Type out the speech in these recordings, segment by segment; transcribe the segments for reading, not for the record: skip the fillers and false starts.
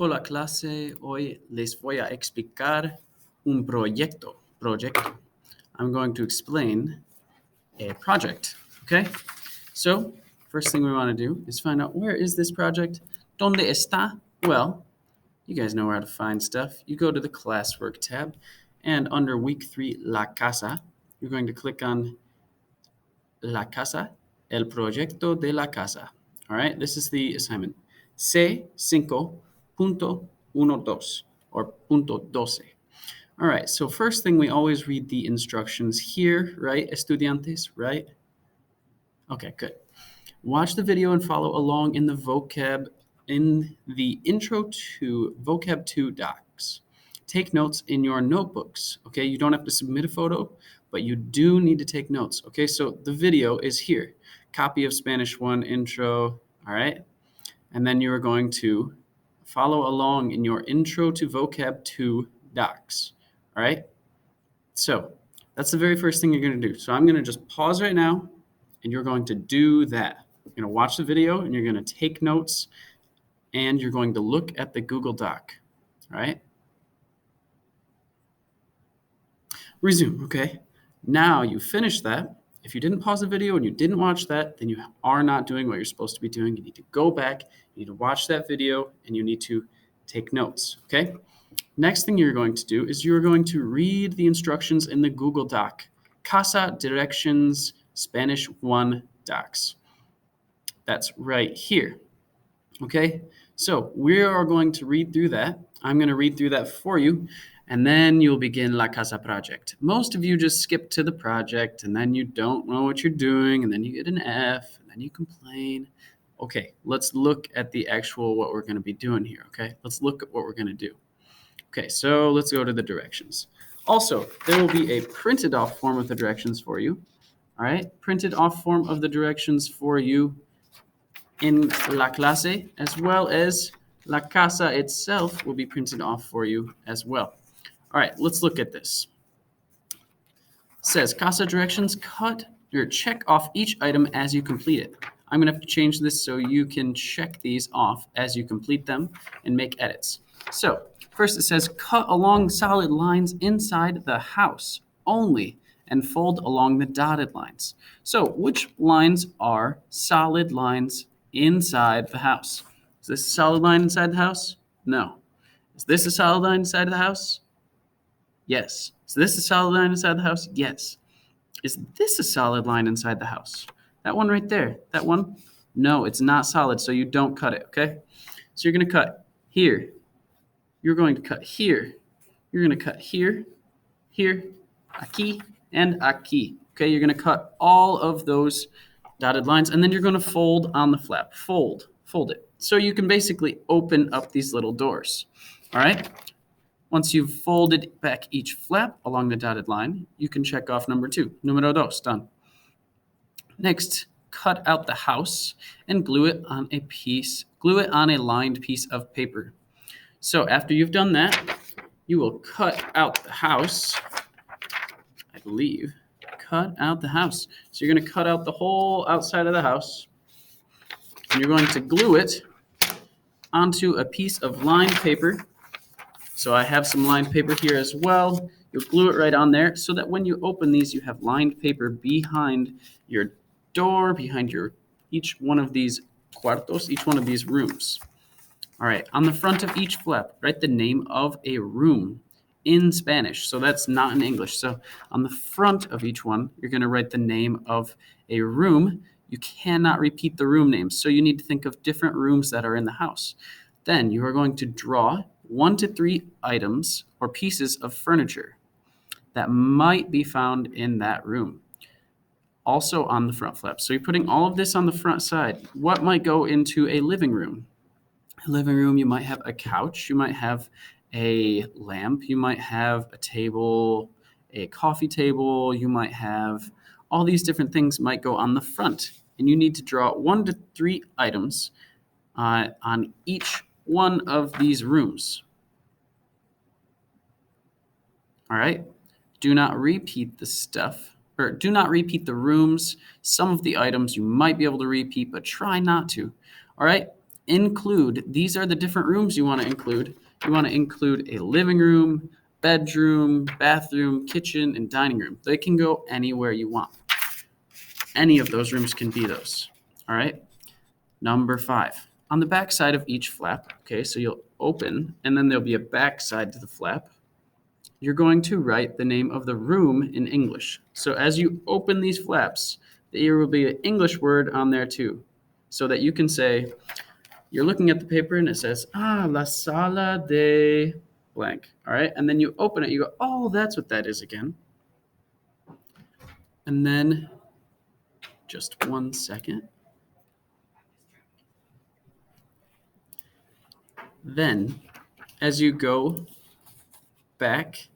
Hola clase, hoy les voy a explicar un proyecto. I'm going to explain a project, okay? So, first thing we want to do is find out where is this project? ¿Dónde está? Well, you guys know where to find stuff. You go to the classwork tab, and under week 3, La Casa, you're going to click on La Casa, el proyecto de la casa. All right, this is the assignment. C5.12 or punto 12. All right, so first thing, we always read the instructions here, right, estudiantes, right? Okay, good. Watch the video and follow along in the intro to vocab 2 docs. Take notes in your notebooks, okay? You don't have to submit a photo, but you do need to take notes, okay? So the video is here. Copy of Spanish 1 intro, all right? And then you are going to follow along in your intro to vocab 2 docs, all right? So that's the very first thing you're going to do. So I'm going to just pause right now, and you're going to do that. You're going to watch the video, and you're going to take notes, and you're going to look at the Google Doc, all right? Resume, okay? Now you finish that. If you didn't pause the video and you didn't watch that, then you are not doing what you're supposed to be doing. You need to go back, you need to watch that video, and you need to take notes, okay? Next thing you're going to do is you're going to read the instructions in the Google Doc. Casa Directions Spanish 1 Docs. That's right here, okay? So we are going to read through that. I'm going to read through that for you, and then you'll begin La Casa project. Most of you just skip to the project, and then you don't know what you're doing, and then you get an F, and then you complain. Okay, let's look at the actual what we're going to be doing here, okay? Let's look at what we're going to do. Okay, so let's go to the directions. Also, there will be a printed off form of the directions for you, all right? Printed off form of the directions for you in La Clase, as well as La Casa itself will be printed off for you as well. All right, let's look at this. It says Casa directions, cut or check off each item as you complete it. I'm gonna have to change this so you can check these off as you complete them and make edits. So first it says cut along solid lines inside the house only and fold along the dotted lines. So which lines are solid lines inside the house? Is this a solid line inside the house? No. Is this a solid line inside the house? Yes. Is this a solid line inside the house? Yes. Is this a solid line inside the house? That one right there. That one? No, it's not solid, so you don't cut it, okay? So you're going to cut here. You're going to cut here. You're going to cut here, here, aquí, and aquí. Okay, you're going to cut all of those dotted lines, and then you're going to fold on the flap. Fold it. So you can basically open up these little doors, all right? Once you've folded back each flap along the dotted line, you can check off number 2. Número 2, done. Next, cut out the house and glue it on a lined piece of paper. So after you've done that, you will cut out the house, I believe. Cut out the house. So you're going to cut out the whole outside of the house, and you're going to glue it onto a piece of lined paper. So I have some lined paper here as well. You'll glue it right on there so that when you open these, you have lined paper behind your door, behind each one of these cuartos, each one of these rooms. All right, on the front of each flap, write the name of a room in Spanish. So that's not in English. So on the front of each one, you're going to write the name of a room. You cannot repeat the room names. So you need to think of different rooms that are in the house. Then you are going to draw 1 to 3 items or pieces of furniture that might be found in that room, also on the front flap. So you're putting all of this on the front side. What might go into a living room? A living room, you might have a couch, you might have a lamp, you might have a table, a coffee table, you might have all these different things might go on the front. And you need to draw 1 to 3 items on each one of these rooms. All right. Do not repeat the stuff, or do not repeat the rooms. Some of the items you might be able to repeat, but try not to. All right. include, these are the different rooms you want to include. You want to include a living room, bedroom, bathroom, kitchen, and dining room. They can go anywhere you want. Any of those rooms can be those. All right. Number 5. On the back side of each flap, okay, so you'll open, and then there'll be a back side to the flap. You're going to write the name of the room in English. So as you open these flaps, there will be an English word on there too, so that you can say, you're looking at the paper and it says, la sala de blank. All right. And then you open it, you go, oh, that's what that is again. And then just 1 second. Then as you go back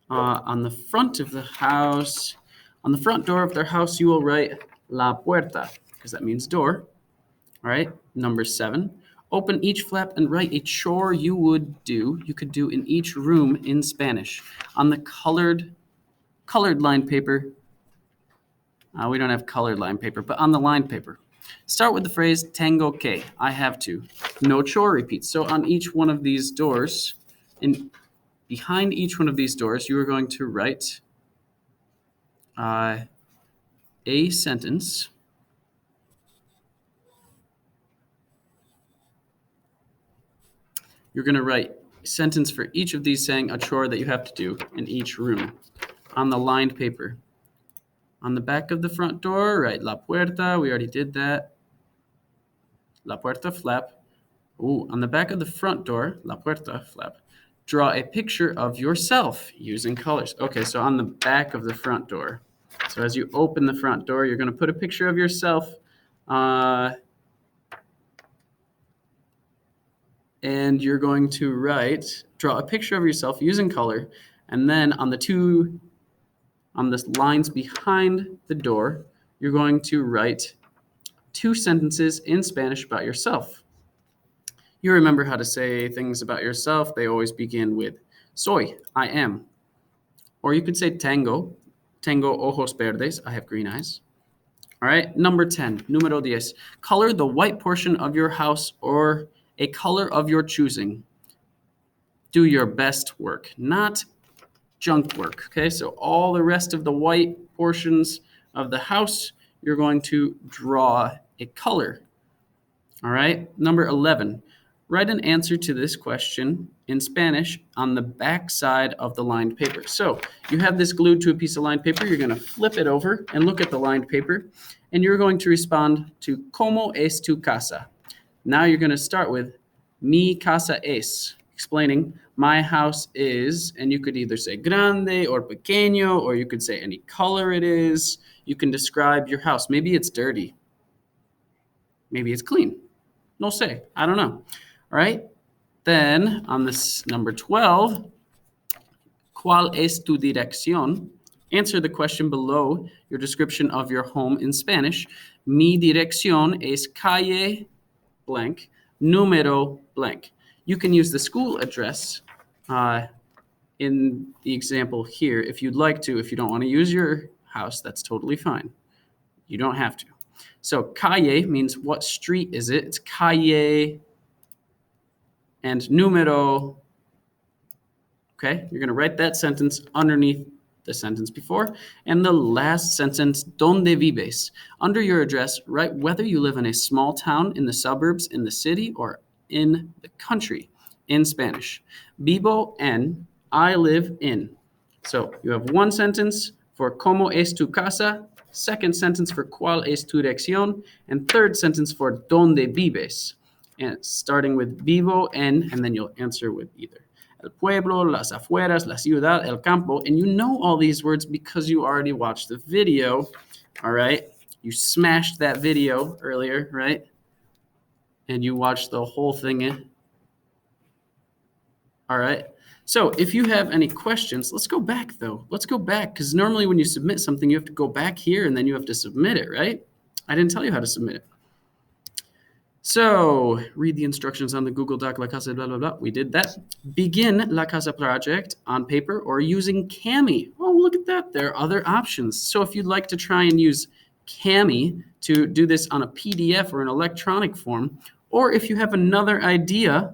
on the front of the house, on the front door of their house, you will write la puerta, because that means door. All right. Number 7. Open each flap and write a chore you could do in each room in Spanish on the colored line paper. We don't have colored line paper, but on the line paper. Start with the phrase tengo que, I have to. No chore repeats. So on each one of these doors, behind each one of these doors, you are going to write a sentence. You're going to write a sentence for each of these saying a chore that you have to do in each room on the lined paper. On the back of the front door, write la puerta. We already did that. La puerta flap. Ooh, on the back of the front door, la puerta flap, draw a picture of yourself using colors. Okay, so on the back of the front door. So as you open the front door, you're going to put a picture of yourself. And you're going to draw a picture of yourself using color. And then on the lines behind the door, you're going to write 2 sentences in Spanish about yourself. You remember how to say things about yourself. They always begin with soy, I am. Or you could say tengo ojos verdes, I have green eyes. All right, number 10, número 10. Color the white portion of your house or a color of your choosing. Do your best work, not junk work, okay? So all the rest of the white portions of the house, you're going to draw a color. All right, number 11. Write an answer to this question in Spanish on the back side of the lined paper. So you have this glued to a piece of lined paper. You're going to flip it over and look at the lined paper, and you're going to respond to ¿Cómo es tu casa? Now you're going to start with mi casa es, explaining my house is, and you could either say grande or pequeño, or you could say any color it is. You can describe your house. Maybe it's dirty. Maybe it's clean. No sé. I don't know. All right. Then on this number 12, ¿Cuál es tu dirección? Answer the question below your description of your home in Spanish. Mi dirección es calle blank, número blank. You can use the school address in the example here if you'd like to. If you don't want to use your house, that's totally fine. You don't have to. So calle means what street is it? It's calle and número. Okay, you're going to write that sentence underneath the sentence before. And the last sentence, ¿Dónde vives? Under your address, write whether you live in a small town, in the suburbs, in the city, or in the country in Spanish. Vivo en, I live in. So you have one sentence for ¿Cómo es tu casa? Second sentence for ¿Cuál es tu dirección? And third sentence for ¿Dónde vives? And starting with vivo en, and then you'll answer with either el pueblo, las afueras, la ciudad, el campo. And you know all these words because you already watched the video, all right? You smashed that video earlier, right? And you watched the whole thing. All right. So if you have any questions, let's go back, though. Let's go back, because normally when you submit something, you have to go back here, and then you have to submit it, right? I didn't tell you how to submit it. So read the instructions on the Google Doc La Casa, blah, blah, blah. We did that. Begin La Casa project on paper or using Cami. Oh, look at that. There are other options. So if you'd like to try and use Cami to do this on a PDF or an electronic form, Or if you have another idea,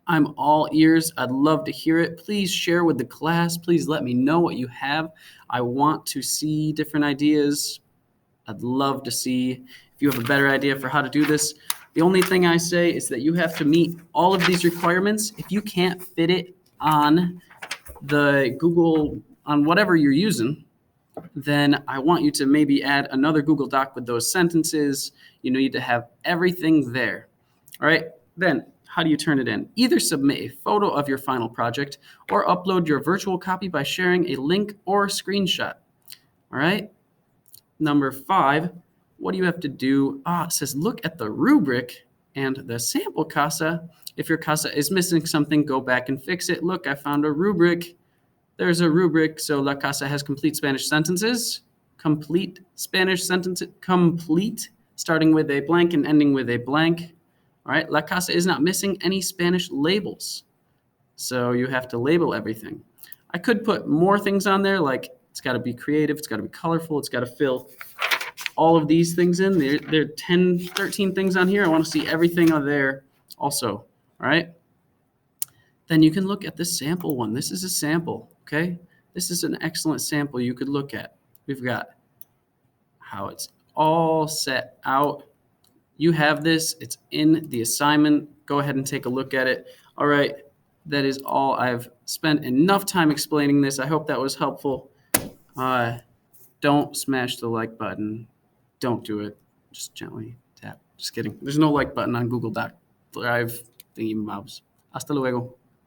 I'm all ears. I'd love to hear it. Please share with the class. Please let me know what you have. I want to see different ideas. I'd love to see if you have a better idea for how to do this. The only thing I say is that you have to meet all of these requirements. If you can't fit it on the Google, on whatever you're using, then I want you to maybe add another Google Doc with those sentences. You need to have everything there. All right, then how do you turn it in? Either submit a photo of your final project or upload your virtual copy by sharing a link or a screenshot. All right, number 5, what do you have to do? It says look at the rubric and the sample Casa. If your Casa is missing something, go back and fix it. Look, I found a rubric. There's a rubric. So La Casa has complete Spanish sentences. Complete Spanish sentences. Complete, starting with a blank and ending with a blank. All right. La Casa is not missing any Spanish labels. So you have to label everything. I could put more things on there, like it's got to be creative, it's got to be colorful, it's got to fill all of these things in. There are 10, 13 things on here. I want to see everything on there also. All right. Then you can look at the sample one. This is a sample, okay? This is an excellent sample you could look at. We've got how it's all set out. You have this. It's in the assignment. Go ahead and take a look at it. All right. That is all. I've spent enough time explaining this. I hope that was helpful. Don't smash the like button. Don't do it. Just gently tap. Just kidding. There's no like button on Google Drive thingy mobs. Hasta luego.